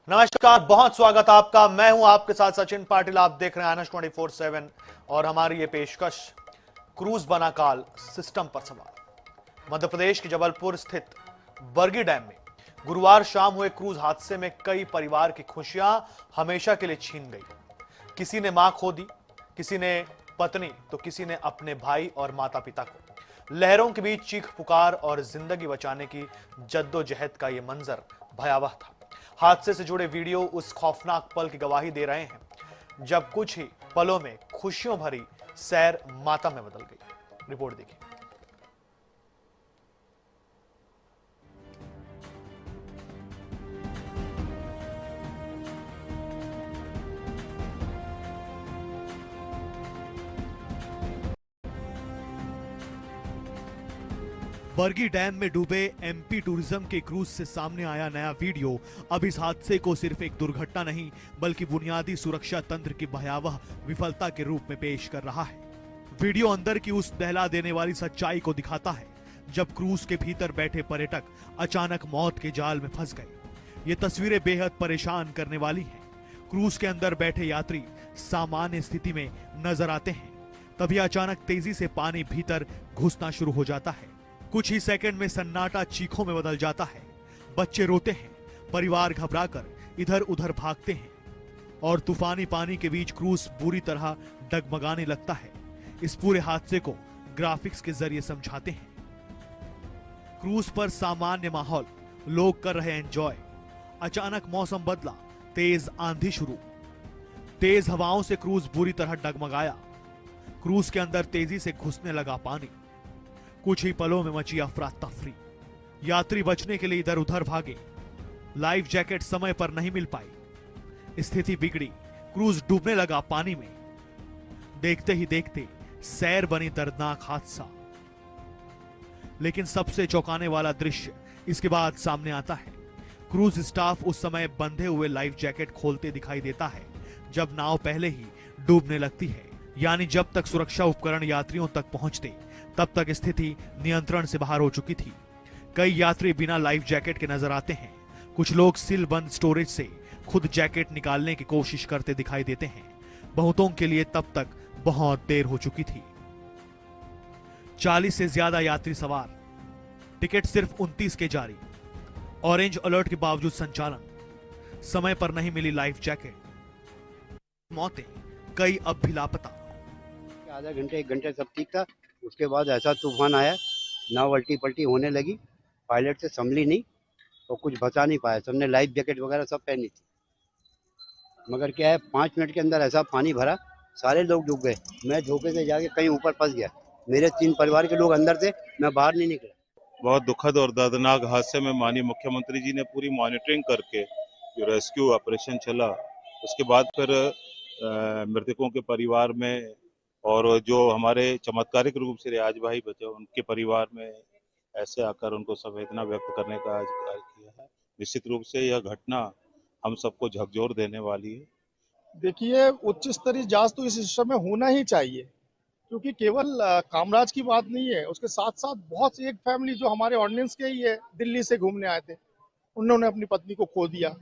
नमस्कार, बहुत स्वागत आपका। मैं हूं आपके साथ सचिन पाटिल। आप देख रहे हैं आनस 24/7 और हमारी ये पेशकश क्रूज बना काल सिस्टम पर सवार। मध्य प्रदेश के जबलपुर स्थित बरगी डैम में गुरुवार शाम हुए क्रूज हादसे में कई परिवार की खुशियां हमेशा के लिए छीन गई। किसी ने मां खो दी, किसी ने पत्नी, तो किसी ने अपने भाई और माता पिता को। लहरों के बीच चीख पुकार और जिंदगी बचाने की जद्दोजहद का यह मंजर भयावह था। हादसे से जुड़े वीडियो उस खौफनाक पल की गवाही दे रहे हैं जब कुछ ही पलों में खुशियों भरी सैर मातम में बदल गई। रिपोर्ट देखिए। बरगी डैम में डूबे एमपी टूरिज्म के क्रूज से सामने आया नया वीडियो अब इस हादसे को सिर्फ एक दुर्घटना नहीं बल्कि बुनियादी सुरक्षा तंत्र की भयावह विफलता के रूप में पेश कर रहा है। वीडियो अंदर की उस दहला देने वाली सच्चाई को दिखाता है जब क्रूज के भीतर बैठे पर्यटक अचानक मौत के जाल में फंस गए। ये तस्वीरें बेहद परेशान करने वाली हैं। क्रूज के अंदर बैठे यात्री सामान्य स्थिति में नजर आते हैं, तभी अचानक तेजी से पानी भीतर घुसना शुरू हो जाता है। कुछ ही सेकंड में सन्नाटा चीखों में बदल जाता है। बच्चे रोते हैं, परिवार घबराकर इधर उधर भागते हैं और तूफानी पानी के बीच क्रूज बुरी तरह डगमगाने लगता है। इस पूरे हादसे को ग्राफिक्स के जरिए समझाते हैं। क्रूज पर सामान्य माहौल, लोग कर रहे एंजॉय। अचानक मौसम बदला, तेज आंधी शुरू। तेज हवाओं से क्रूज बुरी तरह डगमगाया। क्रूज के अंदर तेजी से घुसने लगा पानी। कुछ ही पलों में मची अफरा तफरी। यात्री बचने के लिए इधर उधर भागे। लाइफ जैकेट समय पर नहीं मिल पाई। स्थिति बिगड़ी, क्रूज डूबने लगा पानी में। देखते ही देखते सैर बनी दर्दनाक हादसा। लेकिन सबसे चौंकाने वाला दृश्य इसके बाद सामने आता है। क्रूज स्टाफ उस समय बंधे हुए लाइफ जैकेट खोलते दिखाई देता है जब नाव पहले ही डूबने लगती है। यानी जब तक सुरक्षा उपकरण यात्रियों तक पहुंचते तब तक स्थिति नियंत्रण से बाहर हो चुकी थी। कई यात्री बिना लाइफ जैकेट के नजर आते हैं। कुछ लोग सील बंद स्टोरेज से खुद जैकेट निकालने की कोशिश करते दिखाई देते हैं। बहुतों के लिए तब तक बहुत देर हो चुकी थी। 40 से ज्यादा यात्री सवार, टिकट सिर्फ 29 के जारी। ऑरेंज अलर्ट के बावजूद संचालन, समय पर नहीं मिली लाइफ जैकेट। मौतें, कई अब भी लापता। आधा घंटे 1 घंटे सब ठीक था, उसके बाद ऐसा तूफान आया, नाव उल्टी पलटी होने लगी। पायलट से संभली नहीं और कुछ बचा नहीं पाया। सबने लाइफ जैकेट वगैरह सब पहनी थी, मगर क्या है 5 मिनट के अंदर ऐसा पानी भरा, सारे लोग डूब गए। मैं धोखे से जाके कहीं ऊपर फंस गया। मेरे 3 परिवार के लोग अंदर थे, मैं बाहर नहीं निकला। बहुत दुखद और दर्दनाक हादसे में माननीय मुख्यमंत्री जी ने पूरी मॉनिटरिंग करके जो रेस्क्यू ऑपरेशन चला, उसके बाद फिर मृतकों के परिवार में और जो हमारे चमत्कारिक रूप से रियाज भाई बचे उनके परिवार में ऐसे आकर उनको संवेदना व्यक्त करने का आज कार्य किया है। निश्चित रूप से यह घटना हम सबको झकझोर देने वाली है। देखिए, उच्च स्तरीय जांच तो इस सिस्टम में होना ही चाहिए, क्योंकि केवल कामराज की बात नहीं है। उसके साथ साथ बहुत सी एक फैमिली जो हमारे ऑर्डिनेंस के ही है, दिल्ली से घूमने आए थे, उन्होंने अपनी पत्नी को खो दिया।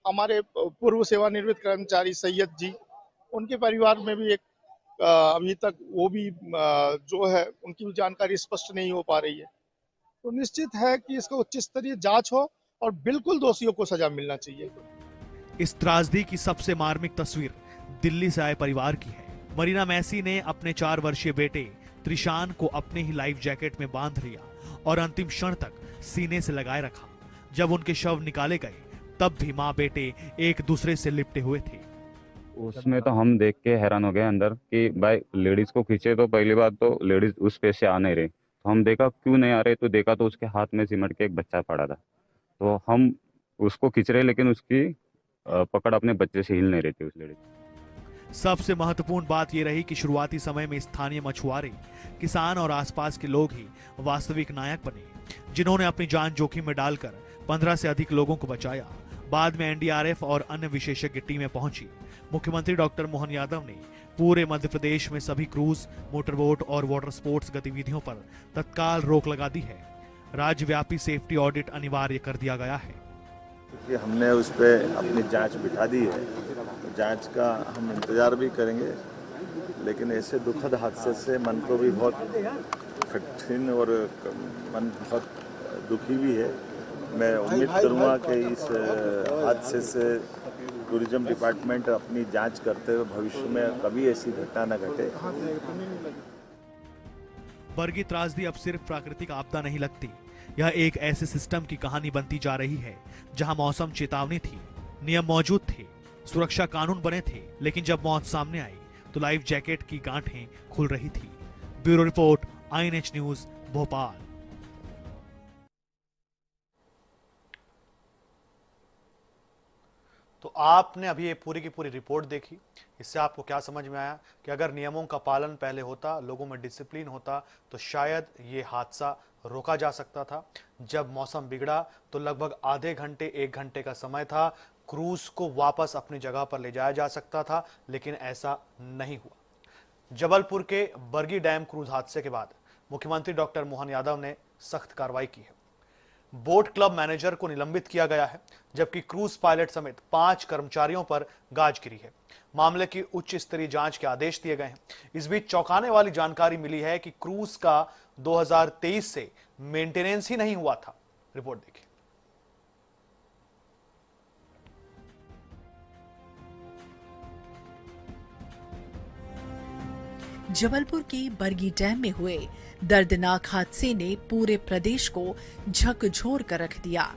हमारे पूर्व सेवानिवृत्त कर्मचारी सैयद जी, उनके परिवार में भी एक अभी तक वो भी जो है उनकी भी जानकारी स्पष्ट नहीं हो पा रही है। तो निश्चित है कि इसका उच्च स्तरीय जांच हो और बिल्कुल दोषियों को सजा मिलना चाहिए। इस त्रासदी की सबसे मार्मिक तस्वीर दिल्ली से आए परिवार की है। मरीना मैसी ने अपने 4 वर्षीय बेटे त्रिशान को अपने ही लाइफ जैकेट में बांध लिया और अंतिम क्षण तक सीने से लगाए रखा। जब उनके शव निकाले गए तब भी माँ बेटे एक दूसरे से लिपटे हुए थे। उसमें तो हम देख के हैरान हो गए अंदर कि भाई लेडीज को खींचे, तो पहली बात तो लेडीज उस पे से आ नहीं रही। तो हम देखा क्यों नहीं आ रहे, तो देखा तो उसके हाथ में सिमट के एक बच्चा पड़ा था। तो हम उसको खींच रहे, लेकिन उसकी पकड़ अपने बच्चे से हिल नहीं रही थी उस लेडीज। सबसे महत्वपूर्ण बात यह रही कि शुरुआती समय में स्थानीय मछुआरे, किसान और आसपास के लोग ही वास्तविक नायक बने, जिन्होंने अपनी जान जोखिम में डालकर 15 से अधिक लोगों को बचाया। बाद में एनडीआरएफ और अन्य विशेषज्ञ टीमें पहुंची। मुख्यमंत्री डॉक्टर मोहन यादव ने पूरे मध्य प्रदेश में सभी क्रूज, मोटरबोट और वाटर स्पोर्ट्स गतिविधियों पर तत्काल रोक लगा दी है। राज्यव्यापी सेफ्टी ऑडिट अनिवार्य कर दिया गया है। कि हमने उस पर अपनी जांच बिठा दी है, तो जांच का हम इंतज़ार भी करेंगे। लेकिन ऐसे दुखद हादसे से मन को भी बहुत कठिन और मन बहुत दुखी भी है। मैं उम्मीद करूँगा कि इस हादसे से टूरिज्म डिपार्टमेंट अपनी जांच करते हुए भविष्य में कभी ऐसी घटना न घटे। बरगी त्रासदी अब सिर्फ प्राकृतिक आपदा नहीं लगती, यह एक ऐसे सिस्टम की कहानी बनती जा रही है जहां मौसम चेतावनी थी, नियम मौजूद थे, सुरक्षा कानून बने थे, लेकिन जब मौत सामने आई तो लाइफ जैकेट की गांठें खुल रही थी। Bureau report, INH news, Bhopal. तो आपने अभी ये पूरी की पूरी रिपोर्ट देखी, इससे आपको क्या समझ में आया कि अगर नियमों का पालन पहले होता, लोगों में डिसिप्लिन होता, तो शायद ये हादसा रोका जा सकता था। जब मौसम बिगड़ा तो लगभग आधे घंटे 1 घंटे का समय था, क्रूज को वापस अपनी जगह पर ले जाया जा सकता था, लेकिन ऐसा नहीं हुआ। जबलपुर के बरगी डैम क्रूज हादसे के बाद मुख्यमंत्री डॉक्टर मोहन यादव ने सख्त कार्रवाई की है। बोट क्लब मैनेजर को निलंबित किया गया है, जबकि क्रूज पायलट समेत 5 कर्मचारियों पर गाज गिरी है। मामले की उच्च स्तरीय जांच के आदेश दिए गए हैं। इस बीच चौंकाने वाली जानकारी मिली है कि क्रूज का 2023 से मेंटेनेंस ही नहीं हुआ था। रिपोर्ट देखिए। जबलपुर के बरगी डैम में हुए दर्दनाक हादसे ने पूरे प्रदेश को झकझोर कर रख दिया।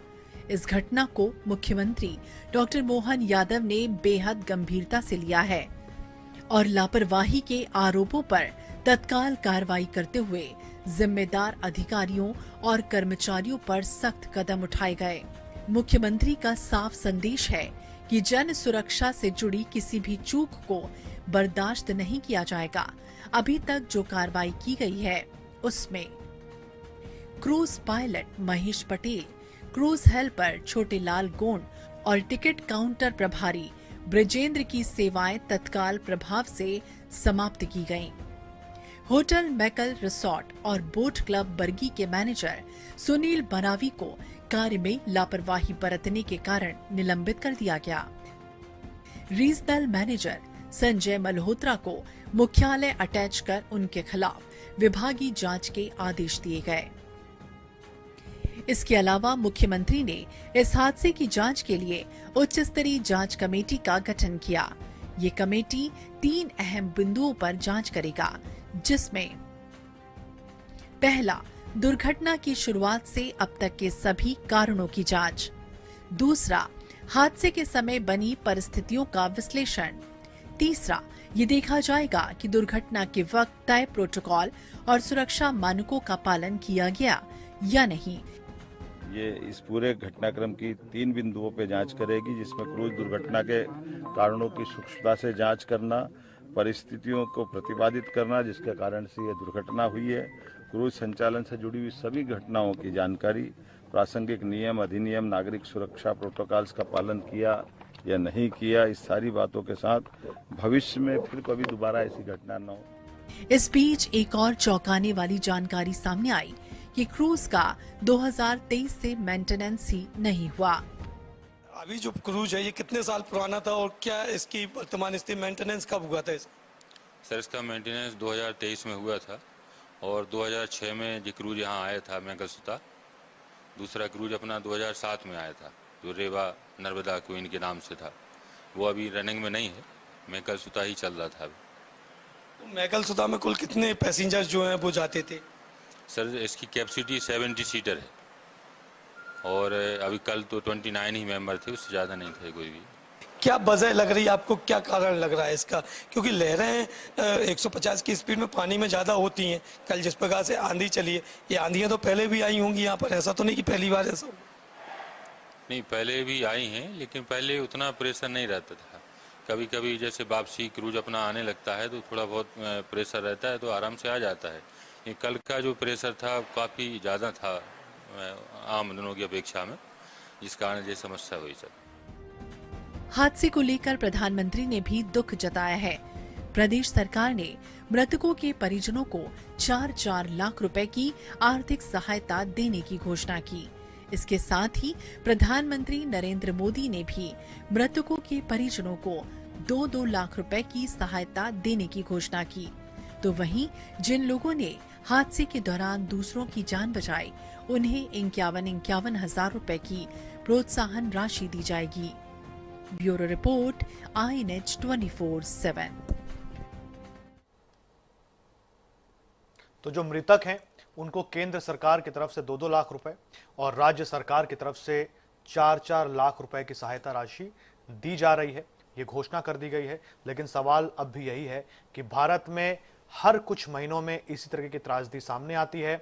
इस घटना को मुख्यमंत्री डॉक्टर मोहन यादव ने बेहद गंभीरता से लिया है और लापरवाही के आरोपों पर तत्काल कार्रवाई करते हुए जिम्मेदार अधिकारियों और कर्मचारियों पर सख्त कदम उठाए गए। मुख्यमंत्री का साफ संदेश है कि जन सुरक्षा से जुड़ी किसी भी चूक को बर्दाश्त नहीं किया जाएगा। अभी तक जो कार्रवाई की गई है उसमें cruise pilot Mahesh Patel, cruise helper छोटे लाल गोंड और टिकट काउंटर प्रभारी ब्रजेंद्र की सेवाएं तत्काल प्रभाव से समाप्त की गईं। होटल मैकल रिसोर्ट और बोट क्लब बरगी के मैनेजर सुनील बनावी को कार्य में लापरवाही बरतने के कारण निलंबित कर दिया गया। रीजनल मैनेजर संजय मल्होत्रा को मुख्यालय अटैच कर उनके खिलाफ विभागीय जांच के आदेश दिए गए। इसके अलावा मुख्यमंत्री ने इस हादसे की जांच के लिए उच्च स्तरीय जांच कमेटी का गठन किया। ये कमेटी 3 अहम बिंदुओं पर जांच करेगा, जिसमें पहला, दुर्घटना की शुरुआत से अब तक के सभी कारणों की जांच। दूसरा, हादसे के समय बनी परिस्थितियों का विश्लेषण। तीसरा, ये देखा जाएगा कि दुर्घटना के वक्त तय प्रोटोकॉल और सुरक्षा मानकों का पालन किया गया या नहीं। ये इस पूरे घटनाक्रम की 3 बिंदुओं पे जांच करेगी, जिसमें क्रूज दुर्घटना के कारणों की सूक्ष्मता से जांच करना, परिस्थितियों को प्रतिपादित करना जिसके कारण से ये दुर्घटना हुई है, क्रूज संचालन से जुड़ी हुई सभी घटनाओं की जानकारी, प्रासंगिक नियम, अधिनियम, नागरिक सुरक्षा प्रोटोकॉल्स का पालन किया या नहीं किया, इस सारी बातों के साथ भविष्य में फिर कभी दोबारा ऐसी घटना न हो। इस बीच एक और चौंकाने वाली जानकारी सामने आई कि क्रूज का 2023 से मेंटेनेंस ही नहीं हुआ। अभी जो क्रूज है ये कितने साल पुराना था और क्या इसकी वर्तमान स्थिति मेंटेनेंस कब हुआ था? सर इसका मेंटेनेंस 2023 में हुआ था और 2006 में जो क्रूज यहाँ आया था मंगलसूता, दूसरा क्रूज अपना 2007 में आया था जो रेवा नर्मदा क्वीन के नाम से था, वो अभी रनिंग में नहीं है, मंगलसूता ही चल रहा था अभी। तो मंगलसूता में कुल कितने पैसेंजर्स जो हैं वो जाते थे? सर इसकी कैपेसिटी 70 सीटर है और अभी कल तो 29 ही मेंबर थे, उससे ज़्यादा नहीं थे कोई भी। क्या वजह लग रही है आपको, क्या कारण लग रहा है इसका? क्योंकि लहरें 150 की स्पीड में पानी में ज़्यादा होती हैं। कल जिस प्रकार से आंधी चली है, ये आंधियाँ तो पहले भी आई होंगी यहाँ पर, ऐसा तो नहीं कि पहली बार ऐसा? नहीं, पहले भी आई हैं, लेकिन पहले उतना प्रेशर नहीं रहता था। कभी कभी जैसे वापसी क्रूज अपना आने लगता है तो थोड़ा बहुत प्रेशर रहता है तो आराम से आ जाता है। ये कल का जो प्रेशर था काफ़ी ज़्यादा था आम दिनों की अपेक्षा में, जिस कारण ये समस्या हुई सर। हादसे को लेकर प्रधानमंत्री ने भी दुख जताया है। प्रदेश सरकार ने मृतकों के परिजनों को 4-4 लाख रुपए की आर्थिक सहायता देने की घोषणा की। इसके साथ ही प्रधानमंत्री नरेंद्र मोदी ने भी मृतकों के परिजनों को 2-2 लाख रुपए की सहायता देने की घोषणा की। तो वहीं जिन लोगों ने हादसे के दौरान दूसरों की जान बचाई, उन्हें 51 हजार रुपए की प्रोत्साहन राशि दी जाएगी। Bureau report, INH 24/7। तो जो मृतक हैं उनको केंद्र सरकार की तरफ से 2-2 लाख रुपए और राज्य सरकार की तरफ से 4-4 लाख रुपए की सहायता राशि दी जा रही है, ये घोषणा कर दी गई है। लेकिन सवाल अब भी यही है कि भारत में हर कुछ महीनों में इसी तरह की त्रासदी सामने आती है,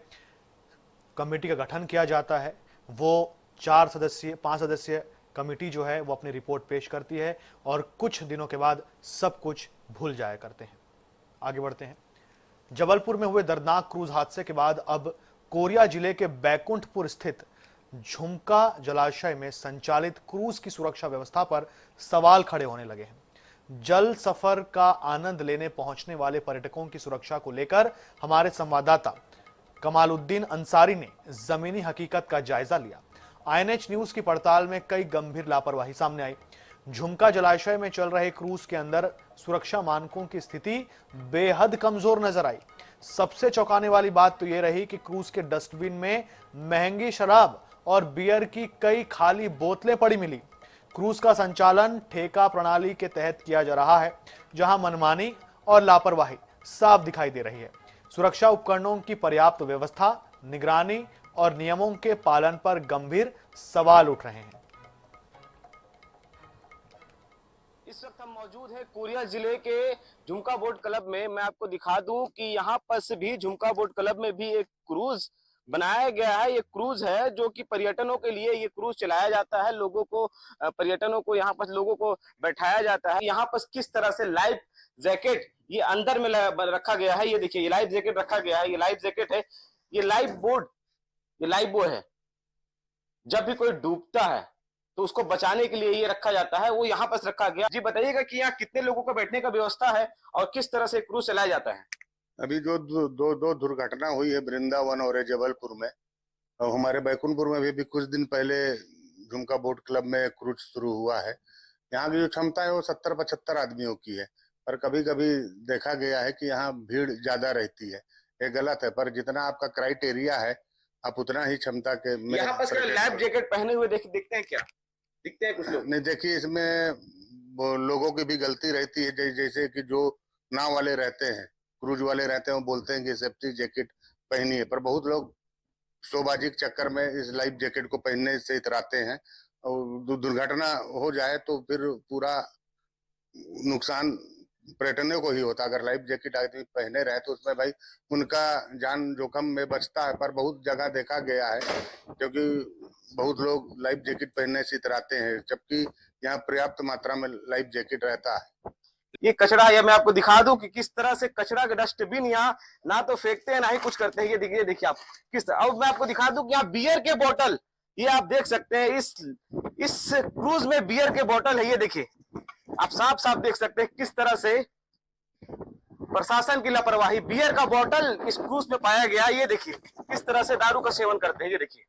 कमेटी का गठन किया जाता है, वो 5 सदस्यीय कमेटी जो है वो अपनी रिपोर्ट पेश करती है और कुछ दिनों के बाद सब कुछ भूल जाया करते हैं। आगे बढ़ते हैं। जबलपुर में हुए दर्दनाक क्रूज हादसे के बाद अब कोरिया जिले के बैकुंठपुर स्थित झुमका जलाशय में संचालित क्रूज की सुरक्षा व्यवस्था पर सवाल खड़े होने लगे हैं। जल सफर का आनंद लेने पहुंचने वाले पर्यटकों की सुरक्षा को लेकर हमारे संवाददाता कमालुद्दीन अंसारी ने जमीनी हकीकत का जायजा लिया। INH न्यूज की पड़ताल में कई गंभीर लापरवाही सामने आई। झुमका जलाशय में चल रहे क्रूज के अंदर सुरक्षा मानकों की स्थिति बेहद कमजोर नजर आई। सबसे चौंकाने वाली बात तो यह रही कि क्रूज के डस्टबिन में महंगी शराब और बियर की कई खाली बोतलें पड़ी मिली। क्रूज का संचालन ठेका प्रणाली के तहत किया जा रहा है, जहां मनमानी और लापरवाही साफ दिखाई दे रही है। सुरक्षा उपकरणों की पर्याप्त व्यवस्था, निगरानी और नियमों के पालन पर गंभीर सवाल उठ रहे हैं। इस वक्त हम मौजूद हैं कोरिया जिले के झुमका बोट क्लब में। मैं आपको दिखा दूं कि यहाँ पर भी झुमका बोट क्लब में भी एक क्रूज बनाया गया है। ये क्रूज है जो कि पर्यटनों के लिए ये क्रूज चलाया जाता है। लोगों को, पर्यटनों को, यहाँ पर लोगों को बैठाया जाता है। यहाँ पर किस तरह से लाइफ जैकेट ये अंदर में रखा गया है। ये देखिए, ये लाइफ जैकेट रखा गया है। ये लाइफ जैकेट है, ये लाइफ बोट, ये लाइफ बॉय है। जब भी कोई डूबता है तो उसको बचाने के लिए ये रखा जाता है, वो यहाँ पर रखा गया। जी बताइएगा कि यहाँ कितने लोगों को बैठने का व्यवस्था है और किस तरह से क्रूज चलाया जाता है। अभी जो दो दुर्घटना हुई है वृंदावन और जबलपुर में, और हमारे बैकुंठपुर में भी कुछ दिन पहले झुमका बोट क्लब में क्रूज शुरू हुआ है। यहाँ की जो क्षमता है वो 70-75 आदमियों की है, पर कभी कभी देखा गया है कि यहाँ भीड़ ज्यादा रहती है। ये गलत है, पर जितना आपका क्राइटेरिया है आप उतना ही क्षमता के। यहाँ पर लाइफ जैकेट पहने हुए दिखते हैं क्या? दिखते हैं कुछ लोग? नहीं, देखिए इसमें लोगों की भी गलती रहती है। जैसे कि जो नाव वाले रहते हैं, क्रूज वाले रहते हैं, वो बोलते हैं कि सेफ्टी जैकेट पहनी है, पर बहुत लोग शोबाजी के चक्कर में इस लाइफ जैकेट को पहनने से इतराते हैं और दुर्घटना हो जाए तो फिर पूरा नुकसान पर्यटकों को ही होता। अगर लाइफ जैकेट आदमी पहने रहे तो उसमें भाई उनका जान जोखिम में बचता है। पर बहुत जगह देखा गया है, क्योंकि बहुत लोग लाइफ जैकेट पहनने से इतराते हैं, जबकि यहाँ पर्याप्त मात्रा में लाइफ जैकेट रहता है। ये कचरा, ये मैं आपको दिखा दूं कि किस तरह से कचरा का डस्टबिन यहाँ ना तो फेंकते हैं ना ही कुछ करते हैं। ये देखिए आप किस तरह। अब मैं आपको दिखा दूं कि यहाँ बियर के बोतल, ये आप देख सकते हैं, इस क्रूज में बियर के बोतल है। ये देखिए, आप साफ साफ देख सकते हैं किस तरह से प्रशासन की लापरवाही। बियर का बोतल इस क्रूज में पाया गया। ये देखिए किस तरह से दारू का सेवन करते हैं। ये देखिए,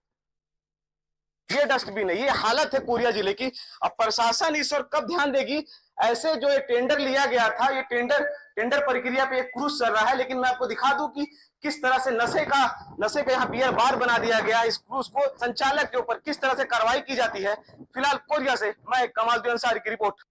ये डस्टबिन है। ये हालत है कोरिया जिले की। अब प्रशासन इस और कब ध्यान देगी? ऐसे जो ये टेंडर लिया गया था, ये टेंडर प्रक्रिया पे एक क्रूज चल रहा है। लेकिन मैं आपको दिखा दूं कि किस तरह से नशे का यहाँ बियर बार बना दिया गया। इस क्रूज को संचालक के ऊपर किस तरह से कार्रवाई की जाती है। फिलहाल कोरिया से मैं कमालुद्दीन अंसारी की रिपोर्ट।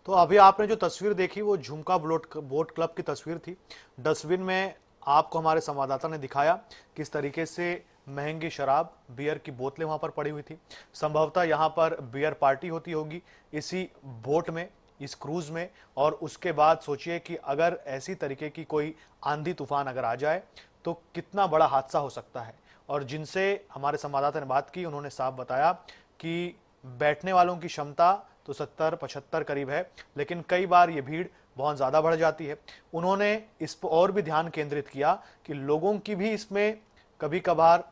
तो अभी आपने जो तस्वीर देखी वो झुमका बोट क्लब की तस्वीर थी। डस्टबिन में आपको हमारे संवाददाता ने दिखाया किस तरीके से महंगी शराब, बियर की बोतलें वहां पर पड़ी हुई थी। संभवतः यहां पर बियर पार्टी होती होगी इसी बोट में, इस क्रूज में। और उसके बाद सोचिए कि अगर ऐसी तरीके की कोई आंधी तूफान अगर आ जाए तो कितना बड़ा हादसा हो सकता है। और जिनसे हमारे संवाददाता ने बात की, उन्होंने साफ बताया कि बैठने वालों की क्षमता तो 70-75 करीब है, लेकिन कई बार ये भीड़ बहुत ज़्यादा बढ़ जाती है। उन्होंने इस पर और भी ध्यान केंद्रित किया कि लोगों की भी इसमें कभी कभार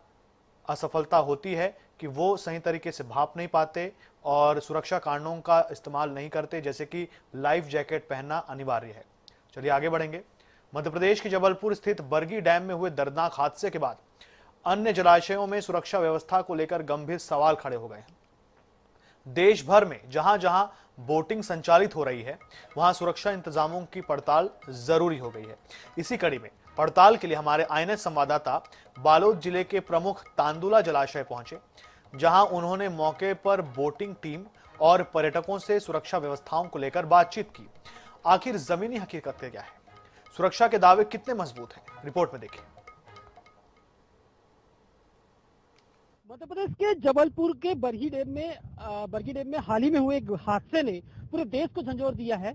असफलता होती है कि वो सही तरीके से भाप नहीं पाते और सुरक्षा कारणों का इस्तेमाल नहीं करते, जैसे कि लाइफ जैकेट पहनना अनिवार्य है। चलिए आगे बढ़ेंगे। मध्य प्रदेश के जबलपुर स्थित बरगी डैम में हुए दर्दनाक हादसे के बाद अन्य जलाशयों में सुरक्षा व्यवस्था को लेकर गंभीर सवाल खड़े हो गए हैं। देश भर में जहां जहां बोटिंग संचालित हो रही है, वहां सुरक्षा इंतजामों की पड़ताल जरूरी हो गई है। इसी कड़ी में पड़ताल के लिए हमारे आईएनएस संवाददाता बालोद जिले के प्रमुख तांदुला जलाशय पहुंचे, जहां उन्होंने मौके पर बोटिंग टीम और पर्यटकों से सुरक्षा व्यवस्थाओं को लेकर बातचीत की। आखिर जमीनी हकीकत क्या है, सुरक्षा के दावे कितने मजबूत हैं, रिपोर्ट में देखिए। मध्य प्रदेश के जबलपुर के बरगी डैम में हाल ही में हुए एक हादसे ने पूरे देश को झंझोर दिया है।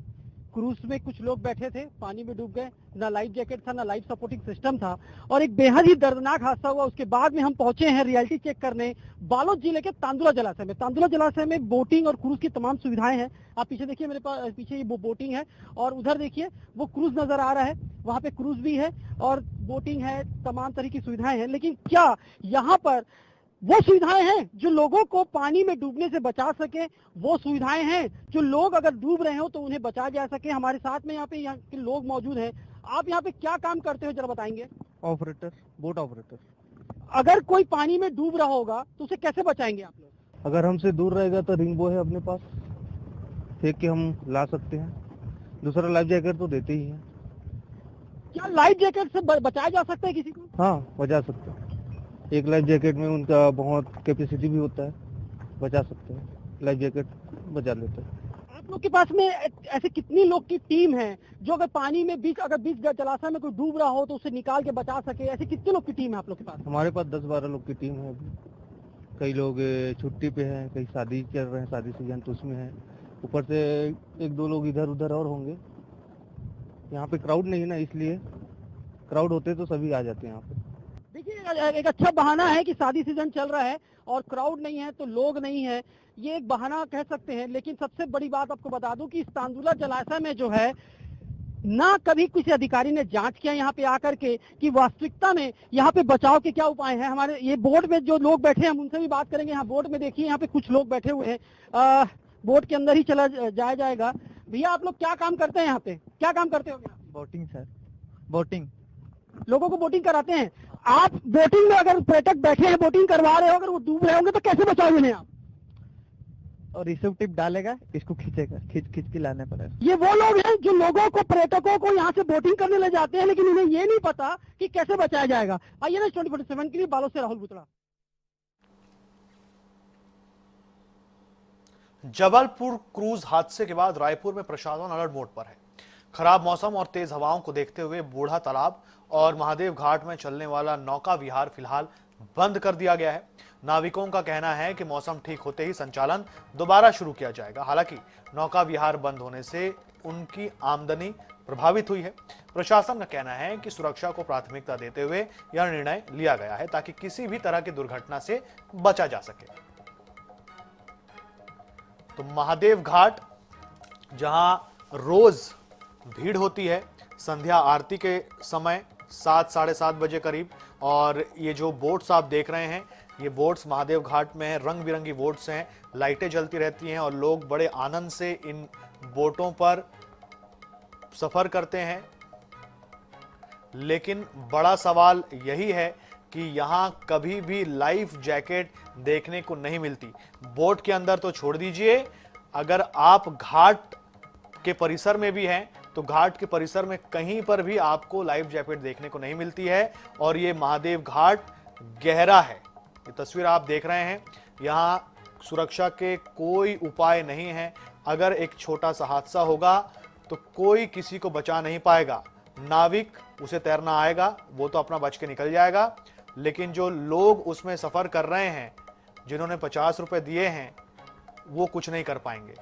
क्रूज में कुछ लोग बैठे थे, पानी में डूब गए, ना लाइफ जैकेट था, ना लाइफ सपोर्टिंग सिस्टम था और एक बेहद ही दर्दनाक हादसा हुआ। उसके बाद में हम पहुंचे हैं रियलिटी चेक करने बालोद जिले के तांदुला जलाशय में। तांदुला जलाशय में बोटिंग और क्रूज की तमाम सुविधाएं हैं। आप पीछे देखिए, मेरे पास पीछे वो बोटिंग है और उधर देखिए वो क्रूज नजर आ रहा है। वहाँ पे क्रूज भी है और बोटिंग है, तमाम तरह की सुविधाएं हैं। लेकिन क्या यहाँ पर वो सुविधाएं हैं जो लोगों को पानी में डूबने से बचा सके? वो सुविधाएं हैं जो लोग अगर डूब रहे हो तो उन्हें बचाया जा सके? हमारे साथ में यहाँ के लोग मौजूद हैं। आप यहाँ पे क्या काम करते हो जरा बताएंगे? Operator, boat operator. अगर कोई पानी में डूब रहा होगा तो उसे कैसे बचाएंगे आप लोग? अगर हमसे दूर रहेगा तो रिंगबो है अपने पास, फेंक के हम ला सकते हैं। दूसरा लाइफ जैकेट तो देते ही है। क्या लाइफ जैकेट से बचाया जा सकता है किसी को? हाँ, बचा सकते हैं। एक लाइफ जैकेट में उनका बहुत कैपेसिटी भी होता है, बचा सकते हैं। लाइफ जैकेट बचा लेते हैं। आप लोग के पास में ऐसे कितनी लोग की टीम है जो अगर पानी में बीच जलाशय में कोई डूब रहा हो तो उसे निकाल के बचा सके? ऐसे कितने लोग की टीम है आप लोग के पास? हमारे पास 10-12 लोग की टीम है अभी। कई लोग छुट्टी पे हैं, कई शादी कर रहे हैं, शादी सीजन तो उसमें है। ऊपर से 1-2 लोग इधर उधर और होंगे। यहाँ पे क्राउड नहीं है ना, इसलिए क्राउड होते तो सभी आ जाते हैं यहाँ पे। देखिए, एक अच्छा बहाना है कि शादी सीजन चल रहा है और क्राउड नहीं है तो लोग नहीं है, ये एक बहाना कह सकते हैं। लेकिन सबसे बड़ी बात आपको बता दूं कि इस तांदुला जलाशय में जो है ना कभी किसी अधिकारी ने जांच किया यहाँ पे आकर के कि वास्तविकता में यहाँ पे बचाव के क्या उपाय हैं। हमारे ये बोट में जो लोग बैठे हैं हम उनसे भी बात करेंगे। यहाँ बोट में देखिए, यहाँ पे कुछ लोग बैठे हुए हैं। बोट के अंदर ही चला जाएगा। भैया, आप लोग क्या काम करते हैं यहाँ पे? क्या काम करते हो? Boating sir, boating. लोगों को बोटिंग कराते हैं। आप बोटिंग में अगर पर्यटक बैठे हैं, बोटिंग करवा रहे हो, अगर वो डूब रहे होंगे तो कैसे बचाओगे उन्हें आप? और रिसर्व टिप डालेगा, इसको खींचेगा, खींच के लाने पड़ेगा। ये वो लोग हैं जो लोगों को, पर्यटकों को यहाँ से बोटिंग करने ले जाते हैं, लेकिन उन्हें ये नहीं पता कि कैसे बचाया जाएगा। आइए ना 24/7 के लिए बालोद से राहुल बुतड़ा। जबलपुर क्रूज हादसे के बाद रायपुर में प्रशासन अलर्ट मोड पर है। खराब मौसम और तेज हवाओं को देखते हुए बूढ़ा तालाब और महादेव घाट में चलने वाला नौका विहार फिलहाल बंद कर दिया गया है। नाविकों का कहना है कि मौसम ठीक होते ही संचालन दोबारा शुरू किया जाएगा। हालांकि नौका विहार बंद होने से उनकी आमदनी प्रभावित हुई है। प्रशासन का कहना है कि सुरक्षा को प्राथमिकता देते हुए यह निर्णय लिया गया है ताकि किसी भी तरह की दुर्घटना से बचा जा सके। तो महादेव घाट, जहां रोज भीड़ होती है संध्या आरती के समय 7-7:30 बजे करीब, और ये जो बोट्स आप देख रहे हैं, ये बोट्स महादेव घाट में हैं। रंग बिरंगी बोट्स हैं, लाइटें जलती रहती हैं और लोग बड़े आनंद से इन बोटों पर सफर करते हैं। लेकिन बड़ा सवाल यही है कि यहाँ कभी भी लाइफ जैकेट देखने को नहीं मिलती। बोट के अंदर तो छोड़ दीजिए, अगर आप घाट के परिसर में भी हैं तो घाट के परिसर में कहीं पर भी आपको लाइफ जैकेट देखने को नहीं मिलती है। और ये महादेव घाट गहरा है, ये तस्वीर आप देख रहे हैं। यहाँ सुरक्षा के कोई उपाय नहीं है। अगर एक छोटा सा हादसा होगा तो कोई किसी को बचा नहीं पाएगा। नाविक, उसे तैरना आएगा, वो तो अपना बच के निकल जाएगा, लेकिन जो लोग उसमें सफर कर रहे हैं, जिन्होंने 50 रुपए दिए हैं, वो कुछ नहीं कर पाएंगे।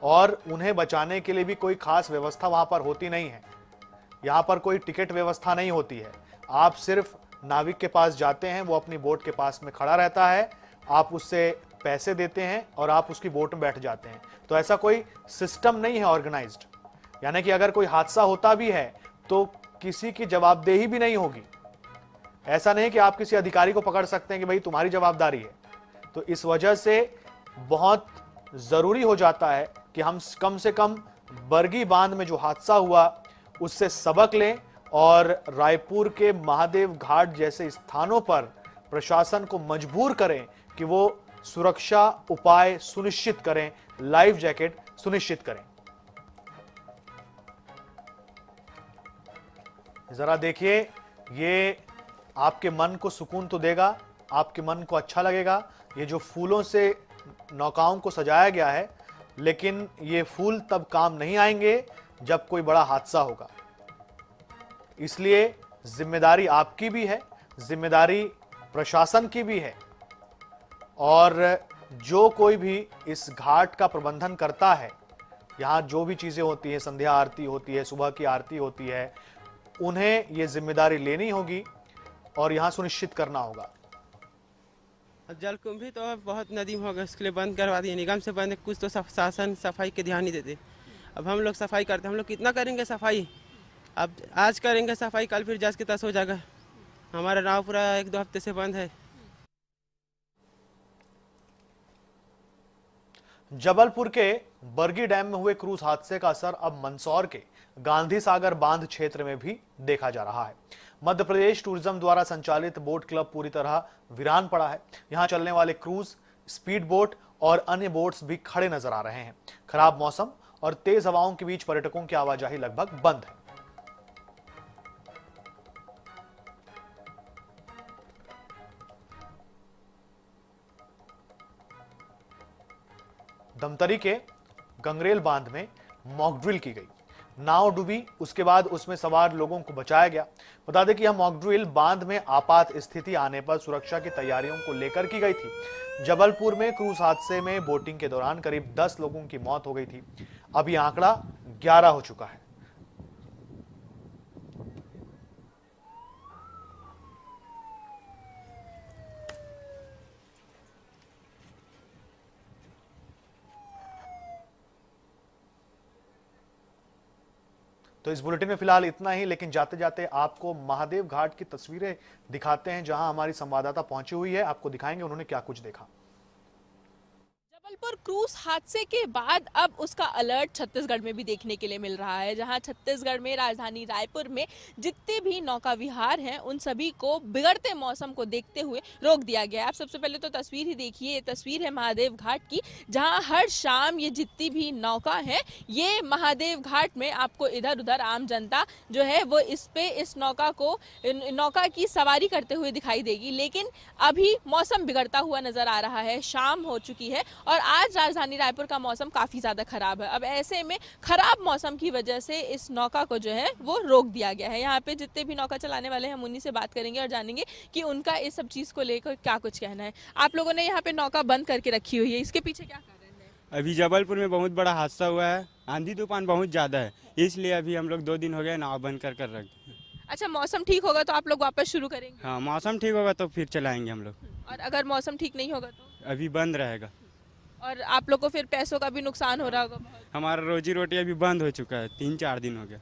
और उन्हें बचाने के लिए भी कोई खास व्यवस्था वहां पर होती नहीं है। यहां पर कोई टिकट व्यवस्था नहीं होती है। आप सिर्फ नाविक के पास जाते हैं, वो अपनी बोट के पास में खड़ा रहता है, आप उससे पैसे देते हैं और आप उसकी बोट में बैठ जाते हैं। तो ऐसा कोई सिस्टम नहीं है ऑर्गेनाइज्ड। यानी कि अगर कोई हादसा होता भी है तो किसी की जवाबदेही भी नहीं होगी। ऐसा नहीं कि आप किसी अधिकारी को पकड़ सकते हैं कि भाई तुम्हारी जवाबदारी है। तो इस वजह से बहुत जरूरी हो जाता है कि हम कम से कम बरगी बांध में जो हादसा हुआ उससे सबक लें और रायपुर के महादेव घाट जैसे स्थानों पर प्रशासन को मजबूर करें कि वो सुरक्षा उपाय सुनिश्चित करें, लाइफ जैकेट सुनिश्चित करें। जरा देखिए, ये आपके मन को सुकून तो देगा, आपके मन को अच्छा लगेगा। ये जो फूलों से नौकाओं को सजाया गया है, लेकिन ये फूल तब काम नहीं आएंगे जब कोई बड़ा हादसा होगा। इसलिए जिम्मेदारी आपकी भी है, जिम्मेदारी प्रशासन की भी है, और जो कोई भी इस घाट का प्रबंधन करता है, यहाँ जो भी चीजें होती हैं, संध्या आरती होती है, सुबह की आरती होती है, उन्हें ये जिम्मेदारी लेनी होगी और यहाँ सुनिश्चित करना होगा। जल कुंभ भी तो बहुत नदी हो गए, उसके लिए बंद करवा दिए, निगम से बंद, कुछ तो शासन सफाई के ध्यान नहीं देते। अब हम लोग सफाई करते हैं, हम लोग कितना करेंगे सफाई, अब आज करेंगे सफाई, कल फिर जस के तस हो जाएगा। हमारा नाव पूरा 1-2 हफ्ते से बंद है। जबलपुर के बरगी डैम में हुए क्रूज हादसे का असर अब मंदसौर के गांधी सागर बांध क्षेत्र में भी देखा जा रहा है। मध्य प्रदेश टूरिज्म द्वारा संचालित बोट क्लब पूरी तरह वीरान पड़ा है। यहां चलने वाले क्रूज, स्पीड बोट और अन्य बोट्स भी खड़े नजर आ रहे हैं। खराब मौसम और तेज हवाओं के बीच पर्यटकों की आवाजाही लगभग बंद है। धमतरी के गंगरेल बांध में मॉक ड्रिल की गई, नाव डूबी, उसके बाद उसमें सवार लोगों को बचाया गया। बता दें कि यह मॉक ड्रिल बांध में आपात स्थिति आने पर सुरक्षा की तैयारियों को लेकर की गई थी। जबलपुर में क्रूज हादसे में बोटिंग के दौरान करीब 10 लोगों की मौत हो गई थी। अब यह आंकड़ा 11 हो चुका है। तो इस बुलेटिन में फिलहाल इतना ही, लेकिन जाते जाते आपको महादेव घाट की तस्वीरें दिखाते हैं, जहां हमारी संवाददाता पहुंची हुई है। आपको दिखाएंगे उन्होंने क्या कुछ देखा। जबलपुर क्रूज हादसे के बाद अब उसका अलर्ट छत्तीसगढ़ में भी देखने के लिए मिल रहा है, जहां छत्तीसगढ़ में राजधानी रायपुर में जितने भी नौका विहार हैं उन सभी को बिगड़ते मौसम को देखते हुए रोक दिया गया है। आप सबसे पहले तो तस्वीर ही देखिए, ये तस्वीर है महादेव घाट की, जहां हर शाम ये जितनी भी नौका है, ये महादेव घाट में आपको इधर उधर आम जनता जो है वो इस नौका की सवारी करते हुए दिखाई देगी। लेकिन अभी मौसम बिगड़ता हुआ नजर आ रहा है, शाम हो चुकी है और आज राजधानी रायपुर का मौसम काफी ज्यादा खराब है। अब ऐसे में खराब मौसम की वजह से इस नौका को जो है वो रोक दिया गया है। यहाँ पे जितने भी नौका चलाने वाले हैं हम उन्हीं से बात करेंगे और जानेंगे कि उनका इस सब चीज को लेकर क्या कुछ कहना है। आप लोगों ने यहाँ पे नौका बंद करके रखी हुई है, इसके पीछे क्या कारण है? अभी जबलपुर में बहुत बड़ा हादसा हुआ है, आंधी तूफान बहुत ज्यादा है, इसलिए अभी हम लोग 2 दिन हो गए नाव बंद कर रख दिए। अच्छा, मौसम ठीक होगा तो आप लोग वापस शुरू करेंगे? हाँ, मौसम ठीक होगा तो फिर चलाएंगे हम लोग। और अगर मौसम ठीक नहीं होगा तो? अभी बंद रहेगा। और आप लोग को फिर पैसों का भी नुकसान हो रहा होगा बहुत। हमारा रोजी रोटी अभी बंद हो चुका है, 3-4 दिन हो गया।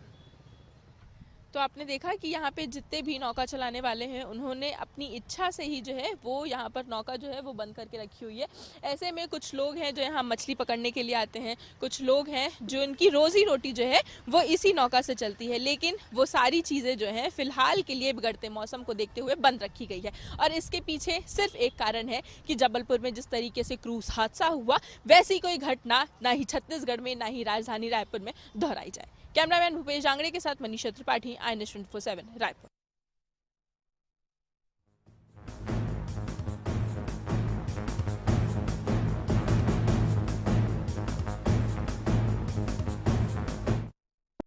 तो आपने देखा कि यहाँ पे जितने भी नौका चलाने वाले हैं उन्होंने अपनी इच्छा से ही जो है वो यहाँ पर नौका जो है वो बंद करके रखी हुई है। ऐसे में कुछ लोग हैं जो यहाँ मछली पकड़ने के लिए आते हैं, कुछ लोग हैं जो इनकी रोजी रोटी जो है वो इसी नौका से चलती है, लेकिन वो सारी चीज़ें जो हैं फिलहाल के लिए बिगड़ते मौसम को देखते हुए बंद रखी गई है। और इसके पीछे सिर्फ एक कारण है कि जबलपुर में जिस तरीके से क्रूज हादसा हुआ वैसी कोई घटना ना ही छत्तीसगढ़ में ना ही राजधानी रायपुर में दोहराई जाए। कैमरामैन भूपेश जांगड़े के साथ मनीषा त्रिपाठी, INS 24/7 रायपुर।